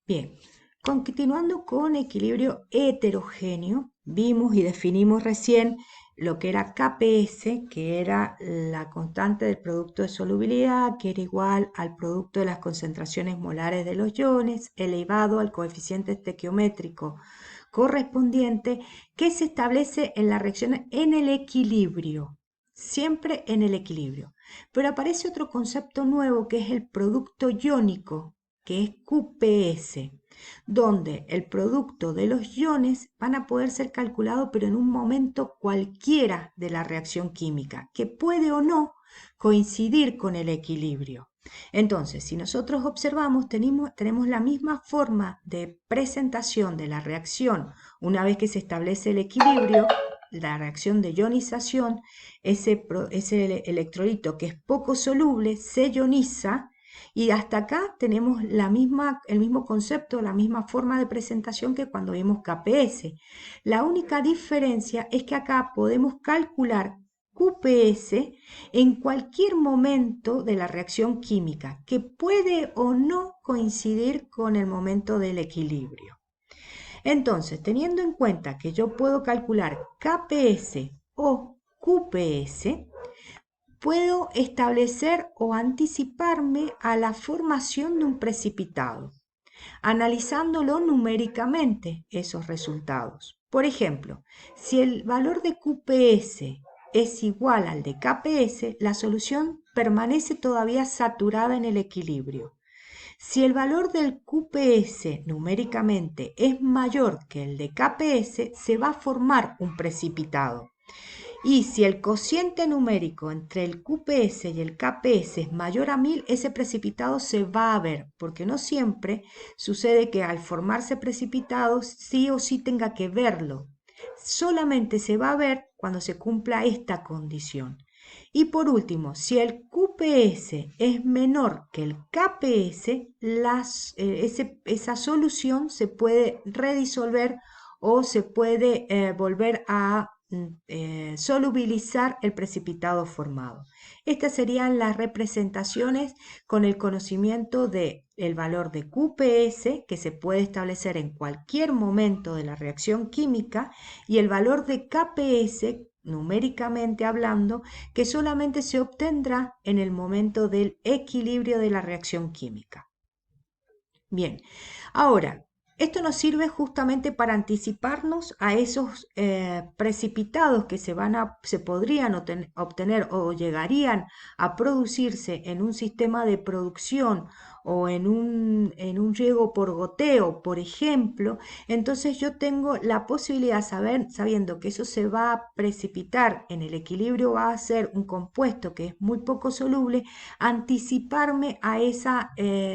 Bien, continuando con equilibrio heterogéneo, vimos y definimos recién lo que era KPS, que era la constante del producto de solubilidad, que era igual al producto de las concentraciones molares de los iones, elevado al coeficiente estequiométrico correspondiente, que se establece en la reacción en el equilibrio, siempre en el equilibrio. Pero aparece otro concepto nuevo que es el producto iónico, que es QPS, donde el producto de los iones van a poder ser calculados pero en un momento cualquiera de la reacción química, que puede o no coincidir con el equilibrio. Entonces, si nosotros observamos, tenemos la misma forma de presentación de la reacción una vez que se establece el equilibrio, la reacción de ionización, ese electrolito que es poco soluble se ioniza y hasta acá tenemos el mismo concepto, la misma forma de presentación que cuando vimos KPS. La única diferencia es que acá podemos calcular QPS en cualquier momento de la reacción química, que puede o no coincidir con el momento del equilibrio. Entonces, teniendo en cuenta que yo puedo calcular KPS o QPS, puedo establecer o anticiparme a la formación de un precipitado, analizándolo numéricamente esos resultados. Por ejemplo, si el valor de QPS es igual al de KPS, la solución permanece todavía saturada en el equilibrio. Si el valor del QPS numéricamente es mayor que el de KPS, se va a formar un precipitado. Y si el cociente numérico entre el QPS y el KPS es mayor a 1000, ese precipitado se va a ver, porque no siempre sucede que al formarse precipitado sí o sí tenga que verlo. Solamente se va a ver cuando se cumpla esta condición. Y por último, si el QPS es menor que el KPS, esa solución se puede redisolver o se puede volver a solubilizar el precipitado formado. Estas serían las representaciones con el conocimiento del valor de QPS, que se puede establecer en cualquier momento de la reacción química, y el valor de KPS, numéricamente hablando, que solamente se obtendrá en el momento del equilibrio de la reacción química. Bien, ahora, esto nos sirve justamente para anticiparnos a esos precipitados que se podrían obtener o llegarían a producirse en un sistema de producción o en un riego por goteo, por ejemplo. Entonces yo tengo la posibilidad, sabiendo que eso se va a precipitar en el equilibrio, va a ser un compuesto que es muy poco soluble, anticiparme a esa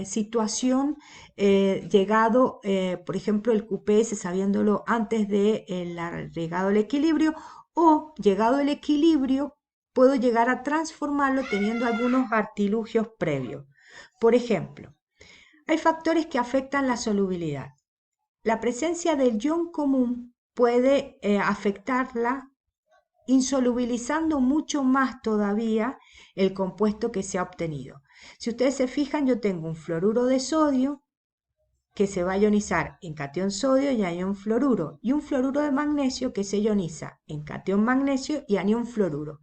situación llegado, por ejemplo, el QPS sabiéndolo antes de llegado al equilibrio, o llegado al equilibrio puedo llegar a transformarlo teniendo algunos artilugios previos. Por ejemplo, hay factores que afectan la solubilidad. La presencia del ion común puede afectarla insolubilizando mucho más todavía el compuesto que se ha obtenido. Si ustedes se fijan, yo tengo un fluoruro de sodio que se va a ionizar en cation sodio y anión fluoruro, y un fluoruro de magnesio que se ioniza en cation magnesio y anión fluoruro.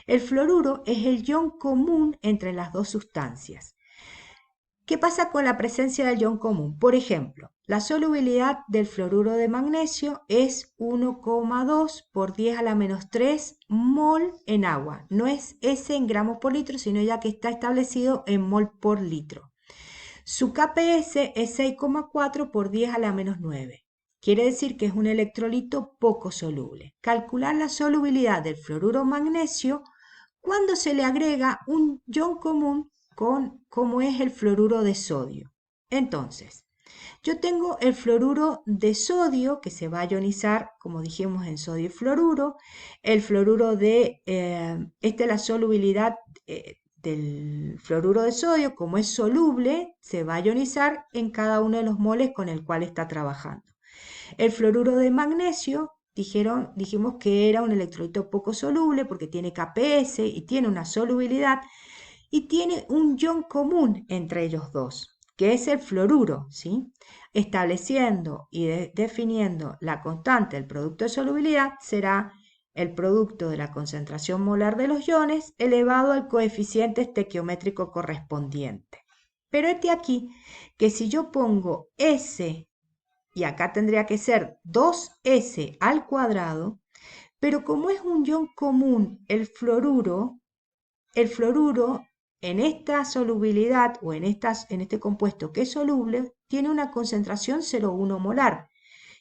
El fluoruro es el ion común entre las dos sustancias. ¿Qué pasa con la presencia del ion común? Por ejemplo, la solubilidad del fluoruro de magnesio es 1,2 por 10 a la menos 3 mol en agua. No es S en gramos por litro, sino ya que está establecido en mol por litro. Su KPS es 6,4 por 10 a la menos 9. Quiere decir que es un electrolito poco soluble. Calcular la solubilidad del fluoruro magnesio cuando se le agrega un ion común como es el fluoruro de sodio. Entonces, yo tengo el fluoruro de sodio que se va a ionizar, como dijimos, en sodio y fluoruro. El fluoruro esta es la solubilidad del fluoruro de sodio, como es soluble, se va a ionizar en cada uno de los moles con el cual está trabajando. El fluoruro de magnesio, dijimos que era un electrolito poco soluble porque tiene KPS y tiene una solubilidad y tiene un ion común entre ellos dos, que es el fluoruro, ¿sí? Estableciendo y definiendo la constante del producto de solubilidad será el producto de la concentración molar de los iones elevado al coeficiente estequiométrico correspondiente. Pero este aquí, que si yo pongo S, y acá tendría que ser 2S al cuadrado, pero como es un ion común el fluoruro en esta solubilidad o en este compuesto que es soluble tiene una concentración 0,1 molar.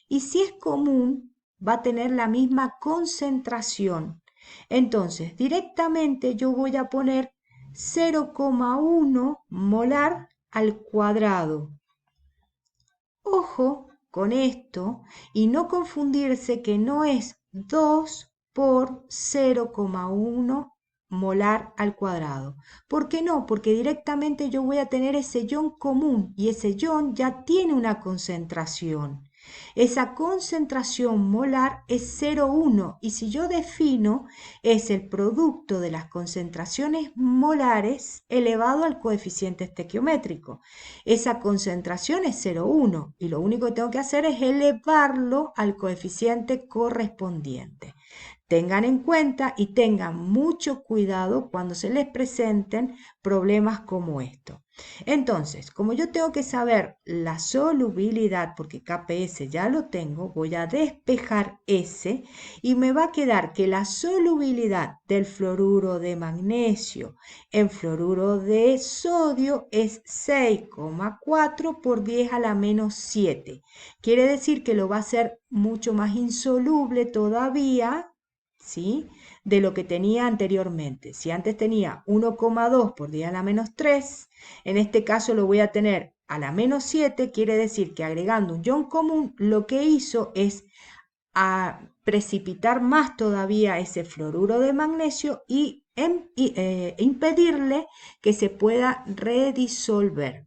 Y si es común, va a tener la misma concentración. Entonces, directamente yo voy a poner 0,1 molar al cuadrado. Ojo con esto y no confundirse que no es 2 por 0,1 molar al cuadrado. ¿Por qué no? Porque directamente yo voy a tener ese ion común y ese ion ya tiene una concentración. Esa concentración molar es 0,1 y si yo defino es el producto de las concentraciones molares elevado al coeficiente estequiométrico. Esa concentración es 0,1 y lo único que tengo que hacer es elevarlo al coeficiente correspondiente. Tengan en cuenta y tengan mucho cuidado cuando se les presenten problemas como esto. Entonces, como yo tengo que saber la solubilidad, porque KPS ya lo tengo, voy a despejar S y me va a quedar que la solubilidad del fluoruro de magnesio en fluoruro de sodio es 6,4 por 10 a la menos 7. Quiere decir que lo va a hacer mucho más insoluble todavía, ¿sí? De lo que tenía anteriormente. Si antes tenía 1,2 por 10 a la menos 3, en este caso lo voy a tener a la menos 7, quiere decir que agregando un ion común, lo que hizo es precipitar más todavía ese fluoruro de magnesio y impedirle que se pueda redisolver.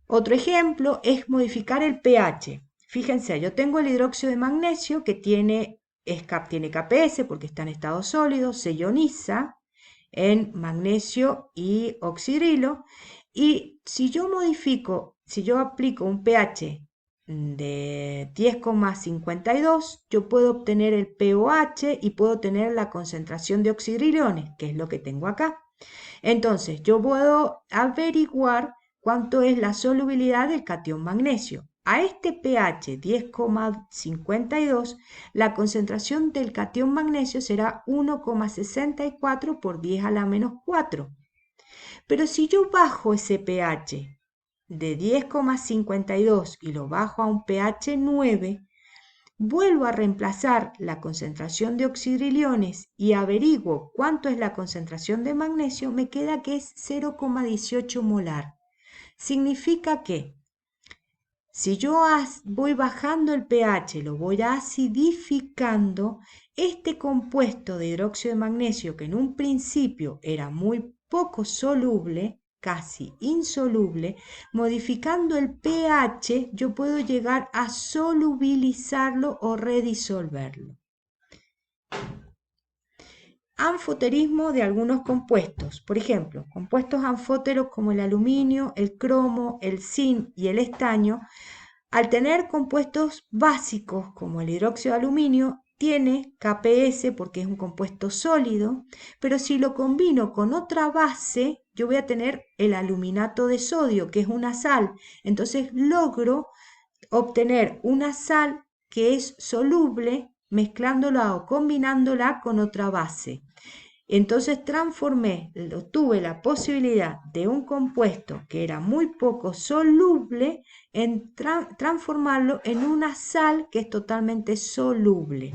Otro ejemplo es modificar el pH. Fíjense, yo tengo el hidróxido de magnesio que tiene KPS porque está en estado sólido, se ioniza en magnesio y oxidrilo. Y si yo aplico un pH de 10,52, yo puedo obtener el pOH y puedo tener la concentración de oxidrilones, que es lo que tengo acá. Entonces, yo puedo averiguar cuánto es la solubilidad del catión magnesio. A este pH 10,52, la concentración del catión magnesio será 1,64 por 10 a la menos 4. Pero si yo bajo ese pH de 10,52 y lo bajo a un pH 9, vuelvo a reemplazar la concentración de oxidriliones y averiguo cuánto es la concentración de magnesio, me queda que es 0,18 molar. Significa que si yo voy bajando el pH, lo voy acidificando, este compuesto de hidróxido de magnesio, que en un principio era muy poco soluble, casi insoluble, modificando el pH, yo puedo llegar a solubilizarlo o redisolverlo. Anfoterismo de algunos compuestos. Por ejemplo, compuestos anfóteros como el aluminio, el cromo, el zinc y el estaño, al tener compuestos básicos como el hidróxido de aluminio, tiene KPS porque es un compuesto sólido, pero si lo combino con otra base, yo voy a tener el aluminato de sodio, que es una sal. Entonces logro obtener una sal que es soluble mezclándola o combinándola con otra base. Entonces tuve la posibilidad de un compuesto que era muy poco soluble en transformarlo en una sal que es totalmente soluble.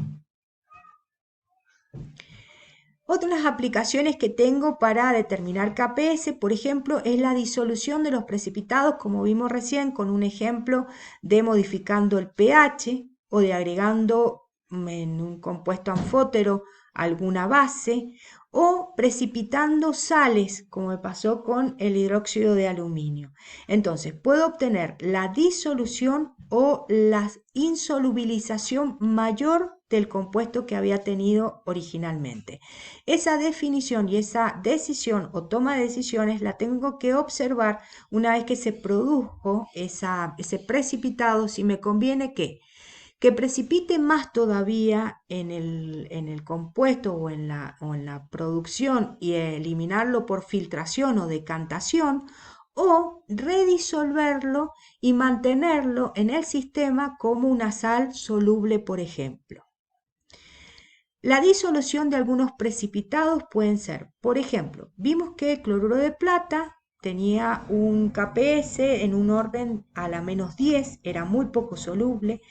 Otras aplicaciones que tengo para determinar KPS, por ejemplo, es la disolución de los precipitados, como vimos recién con un ejemplo de modificando el pH o de agregando en un compuesto anfótero alguna base o precipitando sales, como me pasó con el hidróxido de aluminio. Entonces, puedo obtener la disolución o la insolubilización mayor del compuesto que había tenido originalmente. Esa definición y esa decisión o toma de decisiones la tengo que observar una vez que se produjo ese precipitado, si me conviene que precipite más todavía en el compuesto o en la producción y eliminarlo por filtración o decantación, o redisolverlo y mantenerlo en el sistema como una sal soluble, por ejemplo. La disolución de algunos precipitados pueden ser, por ejemplo, vimos que el cloruro de plata tenía un KPS en un orden a la -10, era muy poco soluble,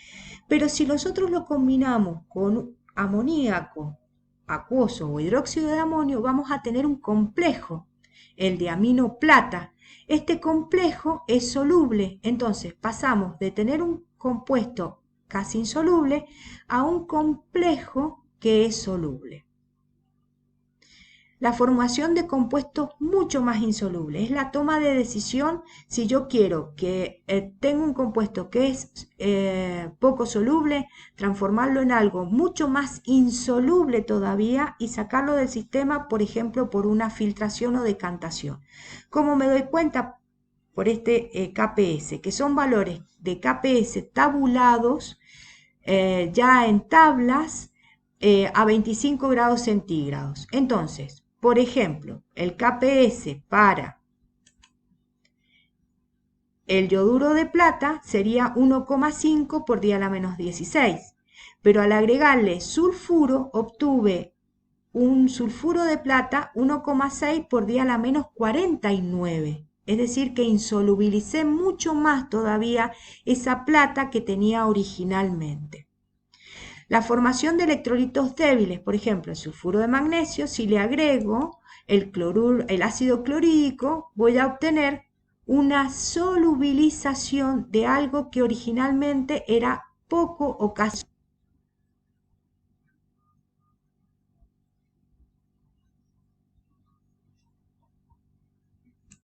pero si nosotros lo combinamos con amoníaco acuoso o hidróxido de amonio, vamos a tener un complejo, el de amino plata. Este complejo es soluble, entonces pasamos de tener un compuesto casi insoluble a un complejo que es soluble. La formación de compuestos mucho más insolubles es la toma de decisión si yo quiero que tenga un compuesto que es poco soluble, transformarlo en algo mucho más insoluble todavía y sacarlo del sistema, por ejemplo, por una filtración o decantación. ¿Cómo me doy cuenta? Por este KPS, que son valores de KPS tabulados ya en tablas a 25 grados centígrados. Entonces, por ejemplo, el KPS para el yoduro de plata sería 1,5 por 10 a la -16, pero al agregarle sulfuro obtuve un sulfuro de plata 1,6 por 10 a la -49. Es decir, que insolubilicé mucho más todavía esa plata que tenía originalmente. La formación de electrolitos débiles, por ejemplo, el sulfuro de magnesio, si le agrego el ácido clorhídrico, voy a obtener una solubilización de algo que originalmente era poco o casi